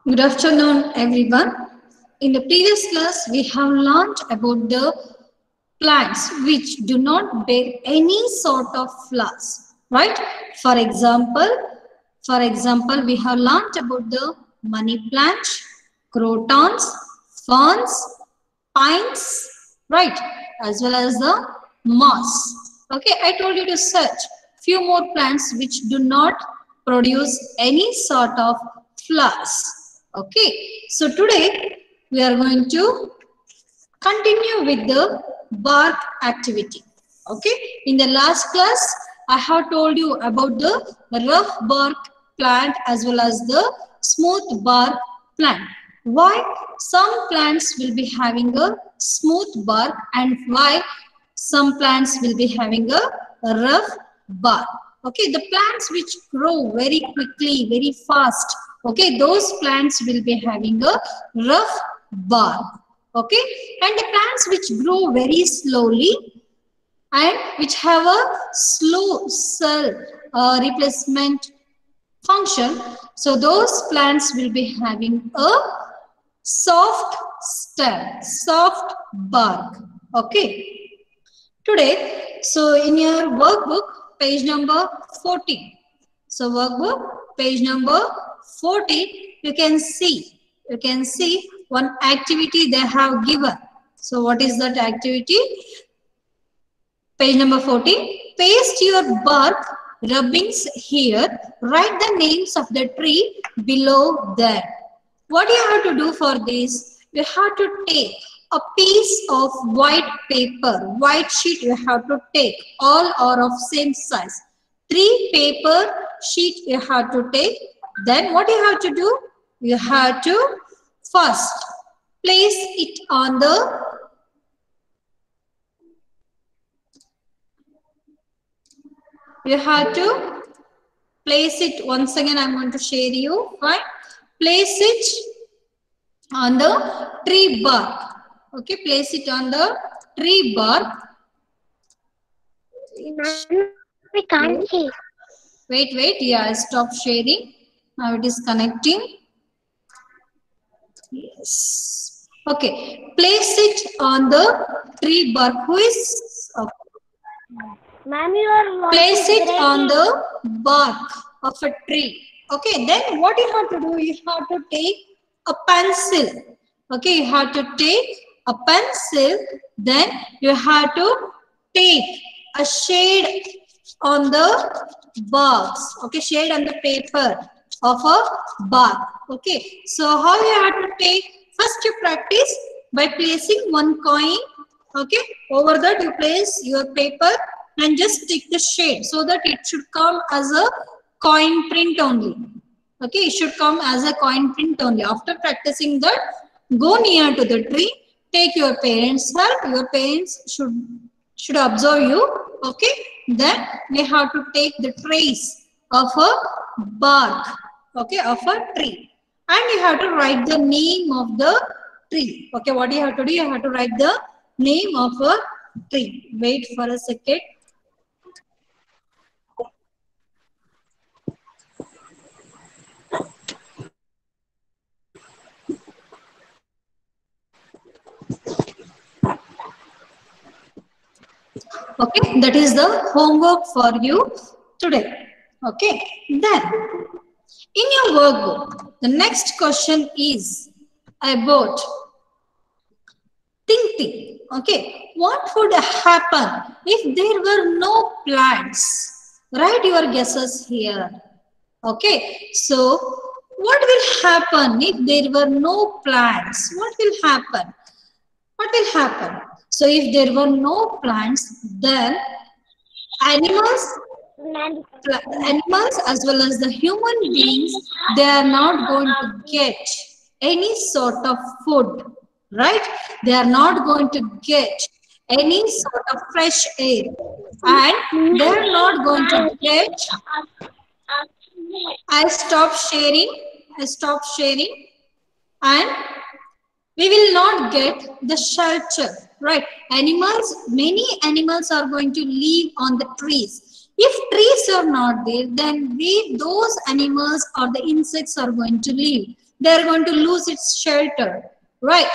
Good afternoon, everyone. In the previous class, we have learned about the plants which do not bear any sort of flowers, right? For example, we have learned about the money plant, crotons, ferns, pines, right? As well as the moss. Okay, I told you to search few more plants which do not produce any sort of flowers. Okay, so today we are going to continue with the bark activity. Okay, in the last class I have told you about the rough bark plant as well as the smooth bark plant. Why some plants will be having a smooth bark and why some plants will be having a rough bark. Okay, the plants which grow very quickly, very fast, okay, those plants will be having a rough bark. Okay, and the plants which grow very slowly and which have a slow cell replacement function, so those plants will be having a soft stem, soft bark. Okay, today, so in your workbook, page number 14. So workbook, page number 14, you can see one activity they have given. So what is that activity? Page number 14. Paste your bark rubbings here. Write the names of the tree below them. What you have to do for this? You have to take a piece of white paper, white sheet you have to take. All are of same size. 3 paper sheet you have to take. Then what you have to do? You have to first place it on the you have to place it once again. I'm going to share you. Fine. Place it on the tree bark. Okay, place it on the tree bark. We can't see. Wait. Yeah, stop sharing. Now it is connecting. Yes. Okay, place it on the tree bark. Who is? Okay. Ma'am, your voice Place is it on breaking. the bark of a tree. Okay, then what you have to do? You have to take a pencil. Okay, you have to take a pencil. Then you have to take a shade on the barks. Okay, shade on the paper of a bark. Okay, so how you have to take? First you practice by placing one coin. Okay, over that you place your paper and just take the shade so that it should come as a coin print only. Okay, it should come as a coin print only. After practicing that, go near to the tree, take your parents' help. Your parents should observe you. Okay, then we have to take the trace of a bark. Okay, of a tree, and you have to write the name of the tree. Okay, what you have to do? You have to write the name of a tree. Wait for a second. Okay, that is the homework for you today. Okay, then in your workbook, the next question is about thinking. Okay, what would happen if there were no plants? Write your guesses here. Okay, so what will happen if there were no plants? What will happen? What will happen? So if there were no plants, then animals Ma'am, animals as well as the human beings, they are not going to get any sort of food, right? They are not going to get any sort of fresh air, and they are not going to get. I stop sharing, and we will not get the shelter, right? Animals, many animals are going to live on the trees. If trees are not there, then those animals or the insects are going to leave. They are going to lose its shelter, right?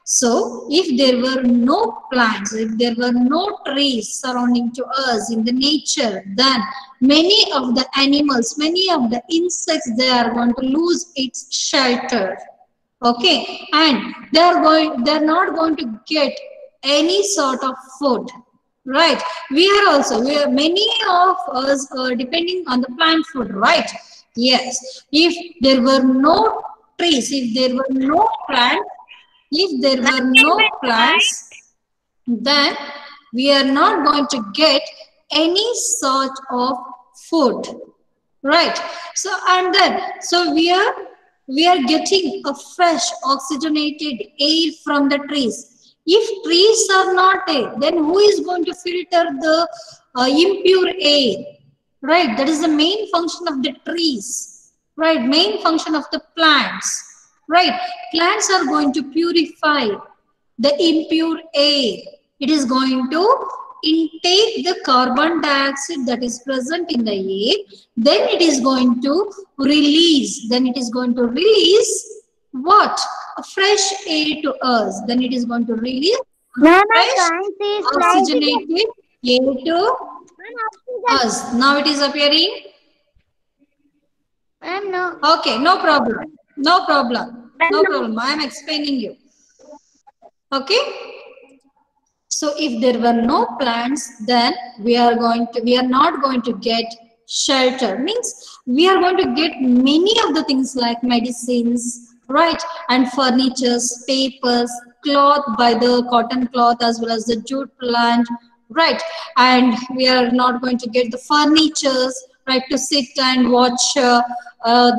So, if there were no plants, if there were no trees surrounding to us in the nature, then many of the animals, many of the insects, they are going to lose its shelter. Okay, and they're not going to get any sort of food, right? We are many of us are depending on the plant food, right? Yes, if there were no trees, if there were no plants, if there were no plants, then we are not going to get any sort of food, right? So and then so we are getting a fresh oxygenated air from the trees. If trees are not there, then who is going to filter the impure air, right? That is the main function of the trees, right? Main function of the plants, right? Plants are going to purify the impure air. It is going to intake the carbon dioxide that is present in the air. Then it is going to release. Then it is going to release what? A fresh air to us. Then it is going to release Ma'am, I fresh can't see slide. oxygenated air to us. Now it is appearing. Ma'am, no. Okay, no problem. No problem. No problem. I am explaining you. Okay. So if there were no plants, then we are not going to get shelter. Means we are going to get many of the things like medicines, right? And furnitures, papers, cloth by the cotton cloth as well as the jute plant, right? And we are not going to get the furnitures, right, to sit and watch the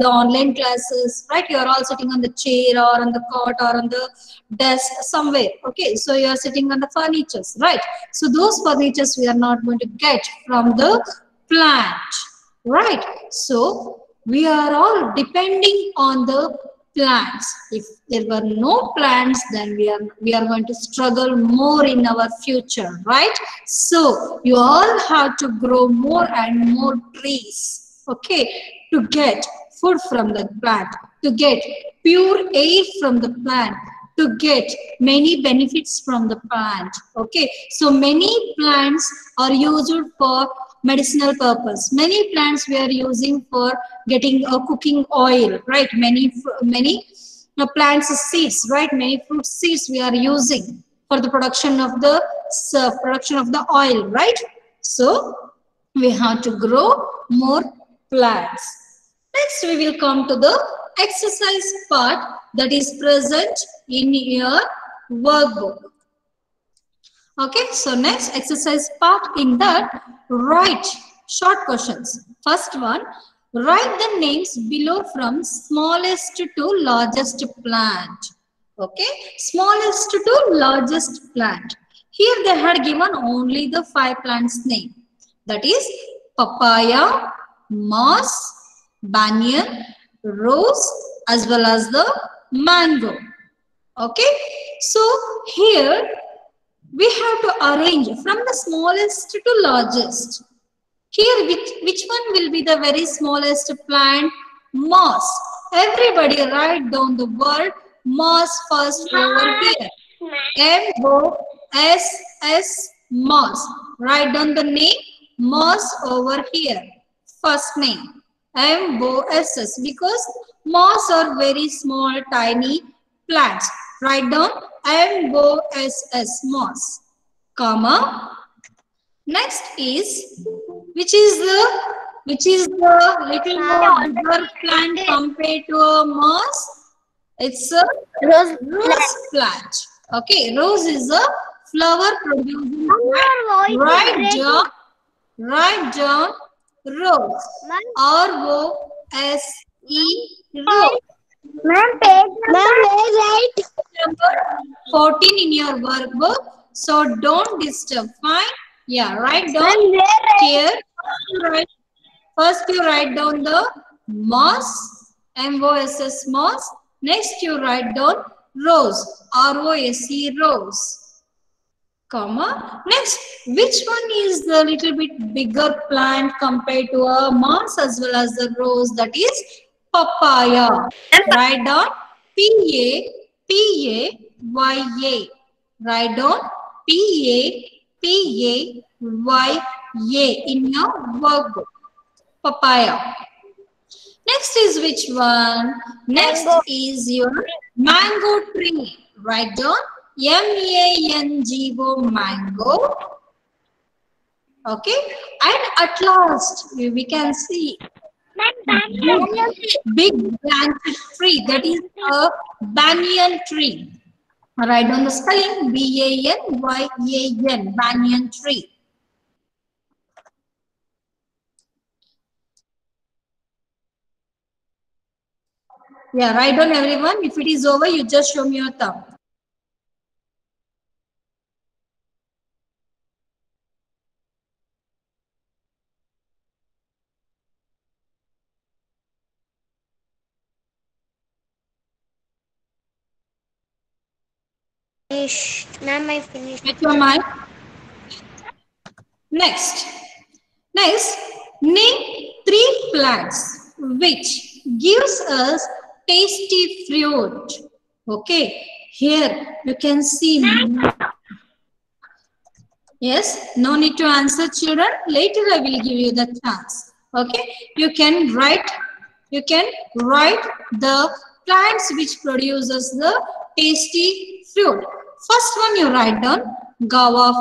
online classes, right? You are all sitting on the chair or on the cot or on the desk somewhere. Okay, so you are sitting on the furnitures, right? So those furnitures we are not going to get from the plant, right? So we are all depending on the plants. If there were no plants, then we are going to struggle more in our future, right? So you all have to grow more and more trees, okay, to get food from the plant, to get pure air from the plant, to get many benefits from the plant. Okay, so many plants are used for medicinal purpose. Many plants we are using for getting a cooking oil, right? Many plants seeds, right? Many fruit seeds we are using for the production of the oil, right? So we have to grow more plants. Next, we will come to the exercise part that is present in your workbook. Okay, so next exercise part, in that write short questions. First one, write the names below from smallest to largest plant. Okay, smallest to largest plant. Here they had given only the 5 plants name. That is papaya, moss, banyan, rose, as well as the mango. Okay, so here we have to arrange from the smallest to largest. Here, which one will be the very smallest plant? Moss. Everybody write down the word moss first over here. M-O-S-S, moss. Write down the name moss over here. First name M-O-S-S, because moss are very small, tiny plants. Write down M-O-S-S, moss, comma. Next is, which is the little more bigger plant compared to a moss? It's a rose plant. Okay, rose is a flower producing plant. Write down rose. R-O-S-E, rose. Ma'am, right? Number 14 in your workbook. So don't disturb. Fine. Yeah, write down here. First you write down the moss, M-O-S-S, moss. Next you write down rose, R-O-S-E, rose. comma. Next, which one is the little bit bigger plant compared to a moss as well as the rose? That is papaya. Write down P-A-P-A-Y-A. Write down P-A-P-A-Y-A in your workbook. Papaya. Next is which one? Next Mango. is your mango tree. Write down M-A-N-G-O, mango. Okay. And at last, we can see big branch tree. That is a banyan tree. Write down the spelling B-A-N-Y-A-N, banyan tree. Yeah, write down everyone. If it is over, you just show me your thumb. Finished. Ma'am, I finished. Get your mind. Next, name 3 plants which gives us tasty fruit. Okay, here you can see. Yes, no need to answer, children. Later I will give you the chance. Okay, you can write the plants which produces the tasty fruit. First one you write down guava.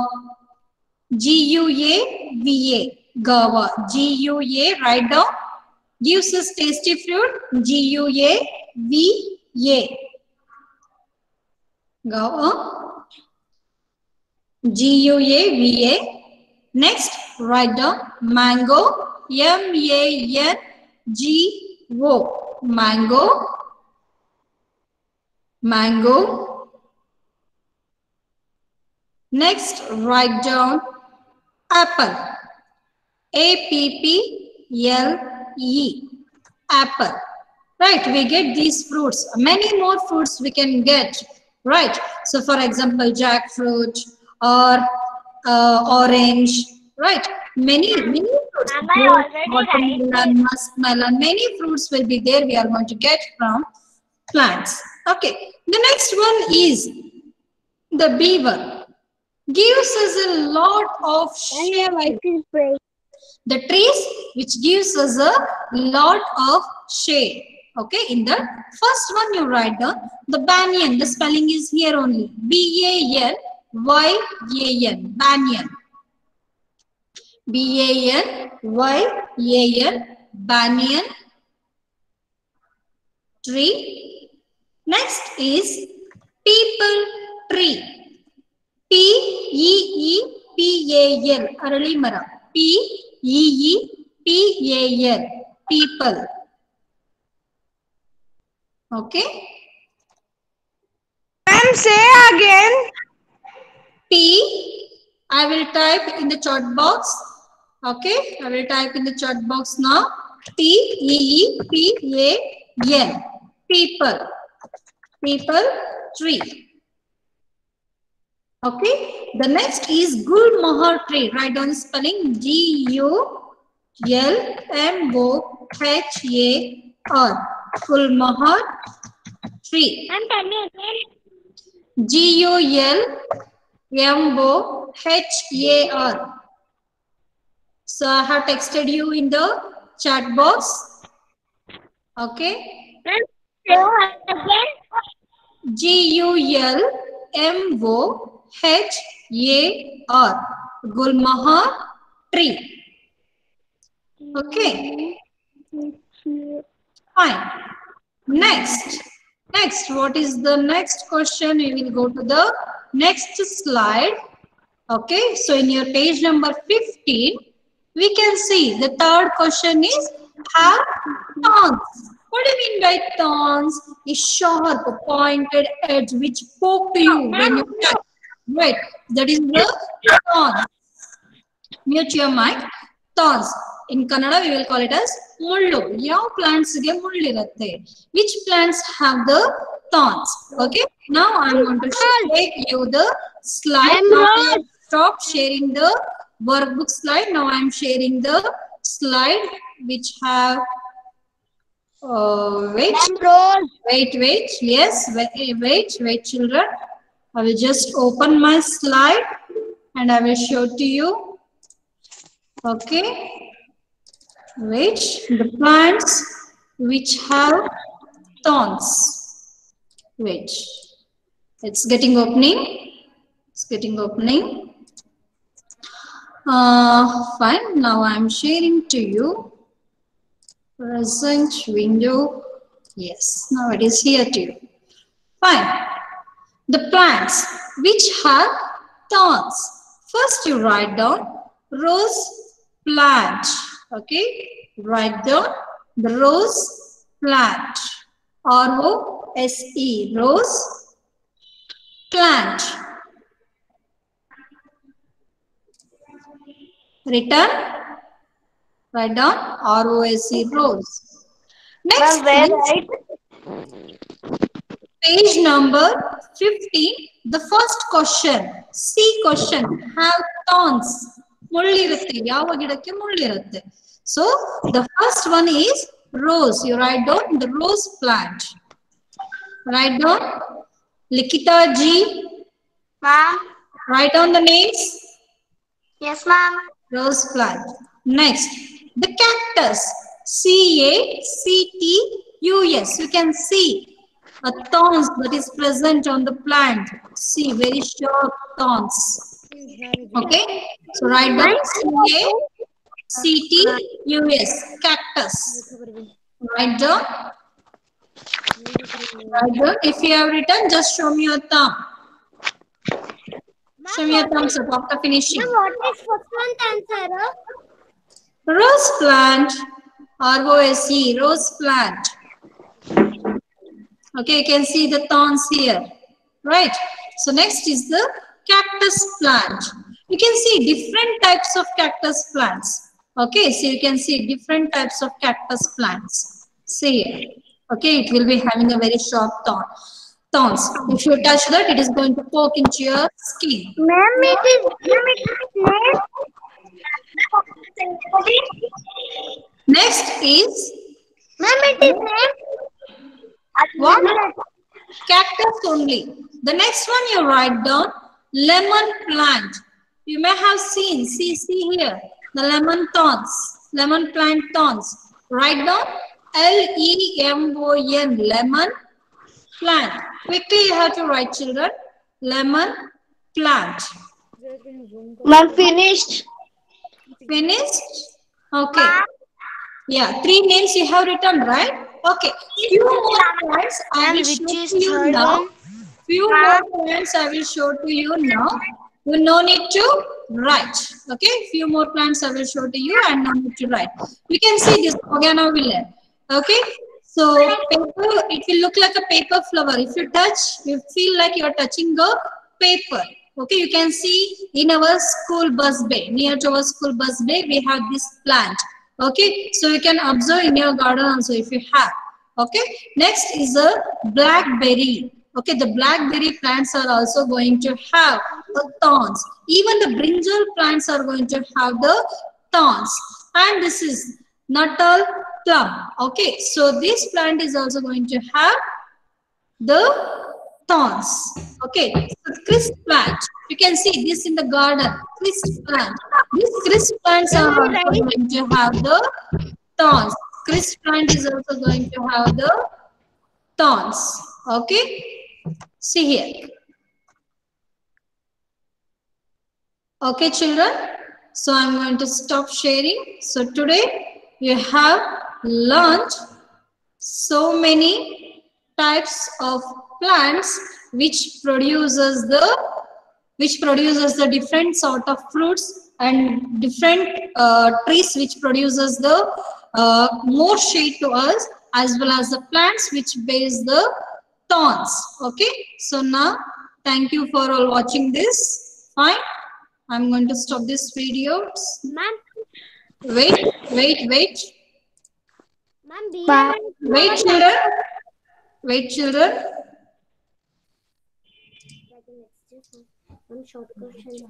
G-U-A-V-A, guava. G-U-A, write down. Gives us tasty fruit. G-U-A-V-A. Guava. G-U-A-V-A. Next, write down mango. M-A-N-G-O. Mango. Mango. Next, write down apple. A-P-P-L-E. Apple. Right, we get these fruits. Many more fruits we can get. Right. So, for example, jackfruit or orange. Right. Many fruits. Watermelon, muskmelon. Many fruits will be there. We are going to get from plants. Okay. The next one is the beaver. Gives us a lot of shade. The trees which gives us a lot of shade. Okay, in the first one you write down the banyan. The spelling is here only. B-A-N-Y-A-N. Banyan. B-A-N-Y-A-N. Banyan tree. Next is people tree. P-E-E-P-A-L. Arali mara. P-E-E-P-A-L. People. Okay. Ma'am, say again. P. I will type in the chat box. Okay. I will type in the chat box now. P-E-E-P-A-L. People. People tree. Okay. The next is Gulmohar tree. Write down the spelling G-U-L-M-O-H-A-R. Gulmohar tree. Ma'am, tell me again. G-U-L-M-O-H-A-R. So I have texted you in the chat box. Okay. Ma'am, say again. G-U-L-M-O-H-A-R. Gulmohar tree. Okay. Fine. Next, what is the next question? We will go to the next slide. Okay, so in your page number 15, we can see the third question is have thorns. What do you mean by thorns? A sharp pointed edge which poke you when you touch. Right, that is the thorns. Mute your mic. Thorns. In Kannada, we will call it as mullu. Yav plants ge mullu irutte. Which plants have the thorns. Okay. Now I'm going to share you the slide. I'm Now I Rose. have stopped sharing the workbook slide. Now I'm sharing the slide which have wait. I'm Rose. Wait, yes, wait, children. I will just open my slide and I will show to you. Okay, wait, the plants which have thorns. Wait, it's getting opening. It's getting opening. Fine, now I'm sharing to you. Present window. Yes, now it is here to you. Fine. The plants which have thorns. First you write down rose plant. Okay. Write down the rose plant. R-O-S-E. Rose plant. Written. Write down R-O-S-E. Rose. Next Ma'am, where is right? page number 15, the first question. C question. Have thorns. ಮುಳ್ಳಿರುತ್ತೆ ಯಾವ ಗಿಡಕ್ಕೆ ಮುಳ್ಳಿರುತ್ತೆ. So the first one is rose. You write down the rose plant. Write down Likita ji. Ma'am. Write down the names. Yes, ma'am. Rose plant. Next, the cactus. C-A-C-T-U-S. You can see a thorns that is present on the plant. See, very sharp thorns. Okay, so write down C-A-C-T-U-S. Cactus. Write down. Write down. If you have written, just show me your thumb. Show me your thumbs up after finishing. What is first one answer? Rose plant. R-O-S-E. Rose plant. Okay, you can see the thorns here. Right. So next is the cactus plant. You can see different types of cactus plants. Okay, so you can see different types of cactus plants. See here. Okay, it will be having a very sharp thorns. If you touch that, it is going to poke into your skin. Ma'am, it is name. Next is Ma'am, it is name. what? Cactus only. The next one you write down lemon plant. You may have seen, see here, the lemon thorns, lemon plant thorns. Write down L-E-M-O-N, lemon plant. Quickly you have to write, children. Lemon plant. Ma'am, finished. Finished? Okay. Yeah, 3 names you have written, right? Okay. Few more plants I will show to you now. Few more plants I will show to you now. You no need to write. Okay. Few more plants I will show to you and no need to write. You can see this bougainvillea. Okay. So paper, it will look like a paper flower. If you touch, you feel like you are touching a paper. Okay. You can see in our school bus bay, near to our school bus bay, we have this plant. Okay. So you can observe in your garden also if you have. Okay. Next is a blackberry. Okay, the blackberry plants are also going to have the thorns. Even the brinjal plants are going to have the thorns. And this is Natal plum. Okay, so this plant is also going to have the thorns. Okay, so crisp plant. You can see this in the garden. Crisp plant. These crisp plants are also going to have the thorns. Crisp plant is also going to have the thorns. Okay. See here. Okay, children. So I'm going to stop sharing. So today you have learned so many types of plants which produces the different sort of fruits and different trees which produces the more shade to us, as well as the plants which bears the thorns. Okay, so now thank you for all watching this. Fine, I'm going to stop this video. Ma'am. Wait. Ma'am, Wait, children. Ma'am, short question.